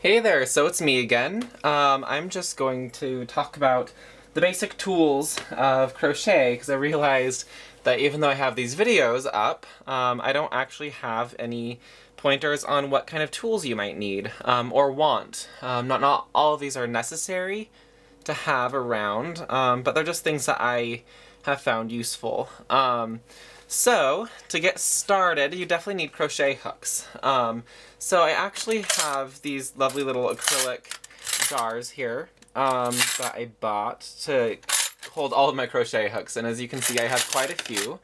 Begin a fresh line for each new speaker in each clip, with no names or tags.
Hey there, so it's me again. I'm just going to talk about the basic tools of crochet because I realized that even though I have these videos up, I don't actually have any pointers on what kind of tools you might need or want. Not all of these are necessary to have around, but they're just things that I have found useful. So, to get started, you definitely need crochet hooks. So I actually have these lovely little acrylic jars here that I bought to hold all of my crochet hooks, and as you can see I have quite a few.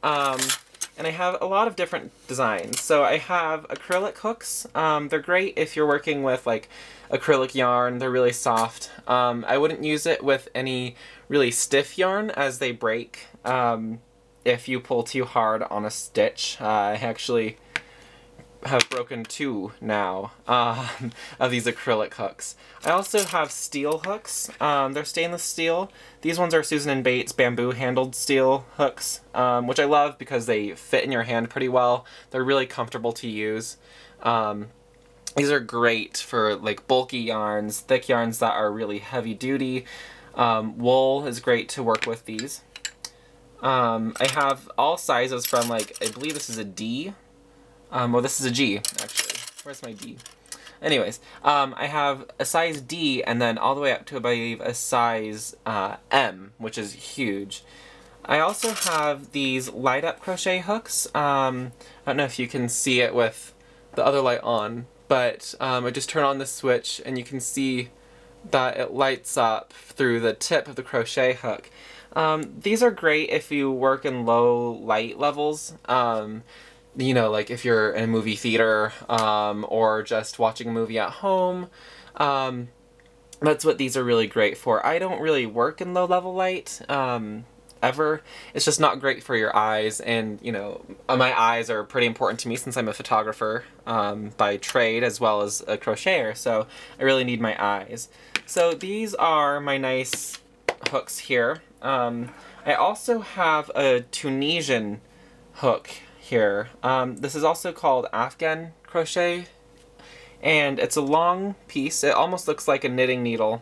And I have a lot of different designs. So I have acrylic hooks. They're great if you're working with like acrylic yarn. They're really soft. I wouldn't use it with any really stiff yarn as they break if you pull too hard on a stitch. I actually have broken two now of these acrylic hooks. I also have steel hooks. They're stainless steel. These ones are Susan & Bates bamboo handled steel hooks, which I love because they fit in your hand pretty well. They're really comfortable to use. These are great for like bulky yarns, thick yarns that are really heavy duty. Wool is great to work with these. I have all sizes from like, I believe this is a D. Well, this is a G, actually. Where's my D? Anyways, I have a size D and then all the way up to, I believe, a size M, which is huge. I also have these light-up crochet hooks. I don't know if you can see it with the other light on, but I just turn on the switch and you can see that it lights up through the tip of the crochet hook. These are great if you work in low light levels. You know, like if you're in a movie theater or just watching a movie at home. That's what these are really great for. I don't really work in low-level light ever. It's just not great for your eyes, and you know, my eyes are pretty important to me since I'm a photographer by trade as well as a crocheter, so I really need my eyes. So these are my nice hooks here. I also have a Tunisian hook here. This is also called Afghan crochet, and it's a long piece. It almost looks like a knitting needle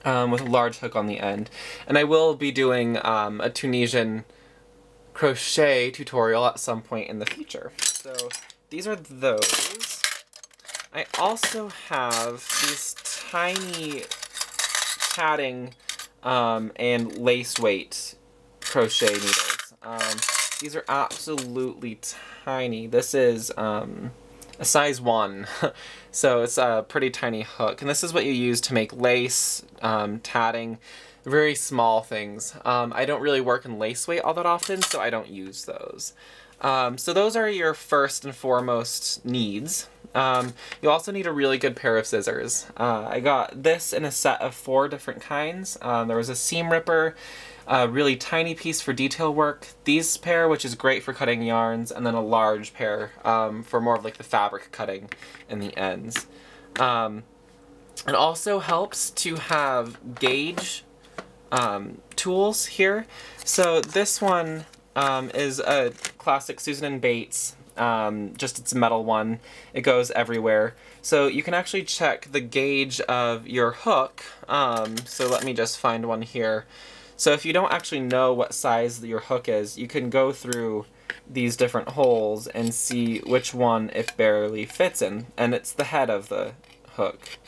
with a large hook on the end. And I will be doing a Tunisian crochet tutorial at some point in the future. So these are those. I also have these tiny padding and lace weight crochet needles. These are absolutely tiny. This is a size 1, so it's a pretty tiny hook. And this is what you use to make lace, tatting, very small things. I don't really work in lace weight all that often, so I don't use those. So those are your first and foremost needs. You also need a really good pair of scissors. I got this in a set of 4 different kinds. There was a seam ripper, a really tiny piece for detail work, these pair, which is great for cutting yarns, and then a large pair for more of like the fabric cutting in the ends. It also helps to have gauge tools here. So this one is a classic Susan & Bates, just it's a metal one. It goes everywhere. So you can actually check the gauge of your hook. So let me just find one here. So if you don't actually know what size your hook is, you can go through these different holes and see which one it barely fits in. And it's the head of the hook.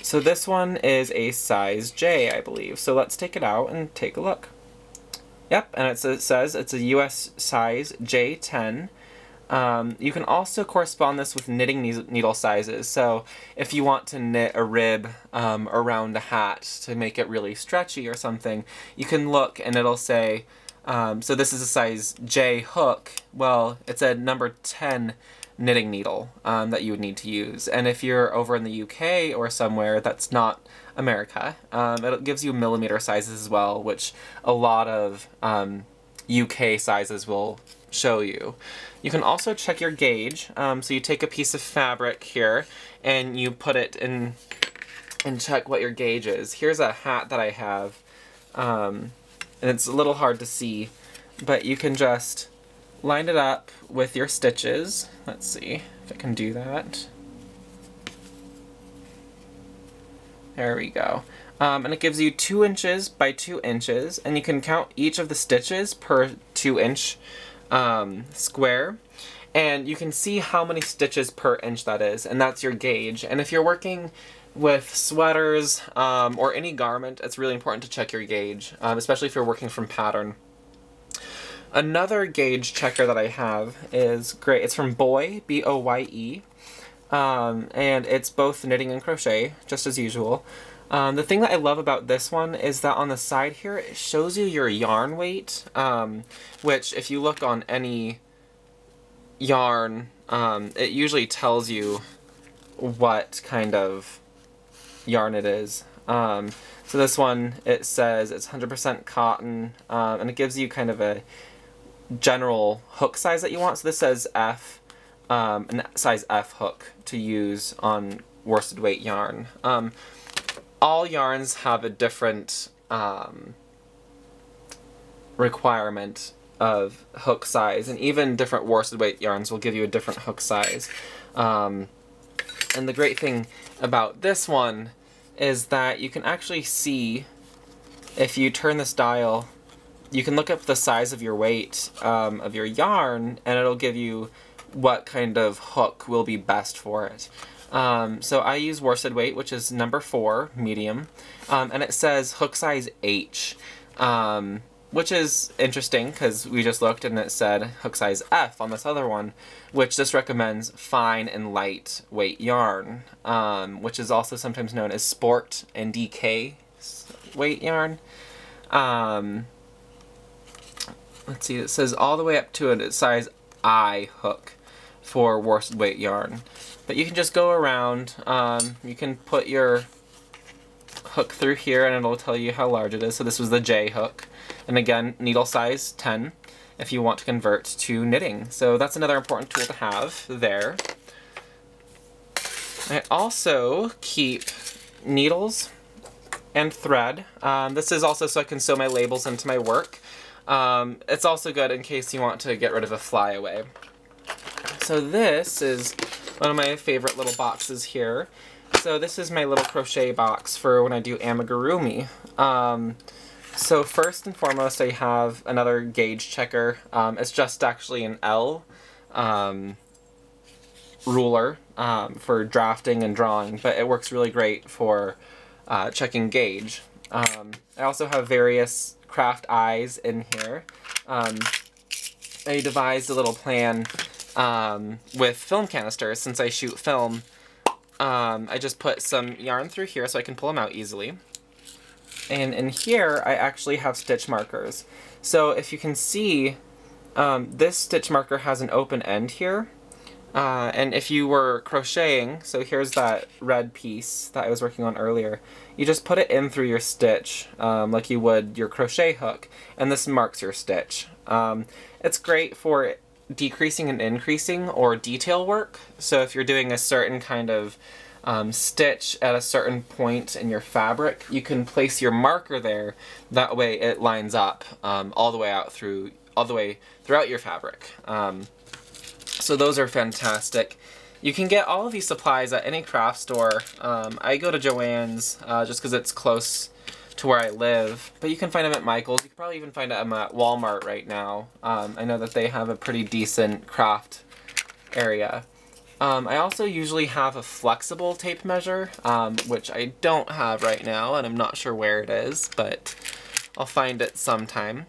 So this one is a size J, I believe. So let's take it out and take a look. Yep, and it says it's a US size J10. You can also correspond this with knitting needle sizes. So if you want to knit a rib around a hat to make it really stretchy or something, you can look and it'll say, so this is a size J hook. Well, it's a number 10 knitting needle that you would need to use. And if you're over in the UK or somewhere that's not America, it gives you millimeter sizes as well, which a lot of UK sizes will show you. You can also check your gauge. So you take a piece of fabric here and you put it in and check what your gauge is. Here's a hat that I have, and it's a little hard to see, but you can just line it up with your stitches. Let's see if I can do that. There we go. And it gives you 2 inches by 2 inches, and you can count each of the stitches per 2-inch square. And you can see how many stitches per inch that is, and that's your gauge. And if you're working with sweaters or any garment, it's really important to check your gauge, especially if you're working from pattern. Another gauge checker that I have is great. It's from Boye, B-O-Y-E, and it's both knitting and crochet, just as usual. The thing that I love about this one is that on the side here, it shows you your yarn weight, which if you look on any yarn, it usually tells you what kind of yarn it is. So this one, it says it's 100% cotton, and it gives you kind of a general hook size that you want. So this says F, a size F hook to use on worsted weight yarn. All yarns have a different requirement of hook size, and even different worsted weight yarns will give you a different hook size. And the great thing about this one is that you can actually see, if you turn this dial, you can look up the size of your weight of your yarn, and it'll give you what kind of hook will be best for it. So I use worsted weight, which is number 4, medium, and it says hook size H. Which is interesting because we just looked and it said hook size F on this other one, which just recommends fine and light weight yarn, which is also sometimes known as sport and DK weight yarn. Let's see, it says all the way up to a size I hook for worsted weight yarn. But you can just go around, you can put your hook through here and it'll tell you how large it is. So this was the J hook. And again, needle size 10 if you want to convert to knitting. So that's another important tool to have there. I also keep needles and thread. This is also so I can sew my labels into my work. It's also good in case you want to get rid of a flyaway. So this is one of my favorite little boxes here. So this is my little crochet box for when I do amigurumi. So first and foremost, I have another gauge checker. It's just actually an L ruler for drafting and drawing, but it works really great for checking gauge. I also have various craft eyes in here. I devised a little plan with film canisters. Since I shoot film, I just put some yarn through here so I can pull them out easily. And in here, I actually have stitch markers. So if you can see, this stitch marker has an open end here. And if you were crocheting, so here's that red piece that I was working on earlier, you just put it in through your stitch, like you would your crochet hook, and this marks your stitch. It's great for decreasing and increasing or detail work. So if you're doing a certain kind of stitch at a certain point in your fabric, you can place your marker there. That way it lines up all the way out through, all the way throughout your fabric. So those are fantastic. You can get all of these supplies at any craft store. I go to Joann's just because it's close to where I live, but you can find them at Michael's. You can probably even find them at Walmart right now. I know that they have a pretty decent craft area. I also usually have a flexible tape measure, which I don't have right now, and I'm not sure where it is, but I'll find it sometime.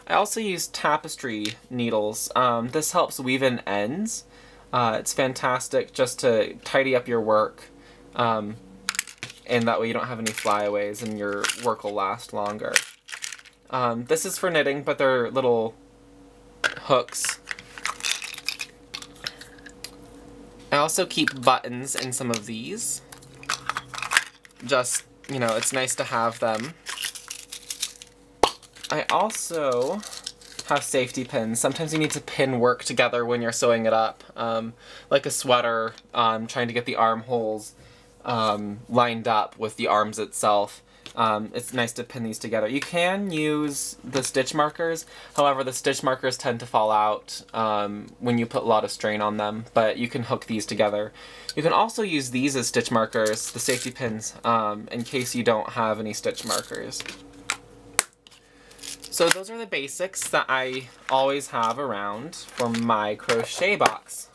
I also use tapestry needles. This helps weave in ends. It's fantastic just to tidy up your work, and that way you don't have any flyaways and your work will last longer. This is for knitting, but they're little hooks. I also keep buttons in some of these. Just, you know, it's nice to have them. I also have safety pins. Sometimes you need to pin work together when you're sewing it up. Like a sweater, trying to get the armholes lined up with the arms itself. it's nice to pin these together. You can use the stitch markers, however the stitch markers tend to fall out when you put a lot of strain on them, but you can hook these together. You can also use these as stitch markers, the safety pins, in case you don't have any stitch markers. So those are the basics that I always have around for my crochet box.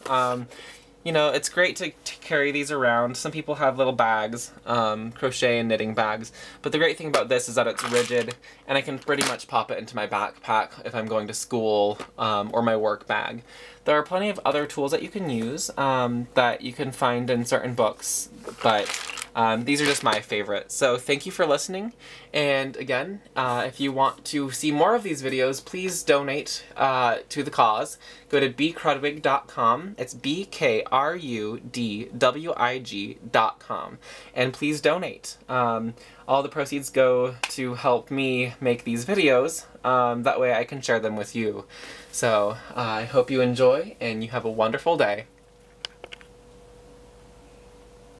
You know, it's great to carry these around. Some people have little bags, crochet and knitting bags, but the great thing about this is that it's rigid and I can pretty much pop it into my backpack if I'm going to school, or my work bag. There are plenty of other tools that you can use that you can find in certain books, but these are just my favorites. So thank you for listening, and again, if you want to see more of these videos, please donate to the cause. Go to bkrudwig.com, it's BKRUDWIG.com, and please donate. All the proceeds go to help me make these videos, that way I can share them with you. So I hope you enjoy, and you have a wonderful day.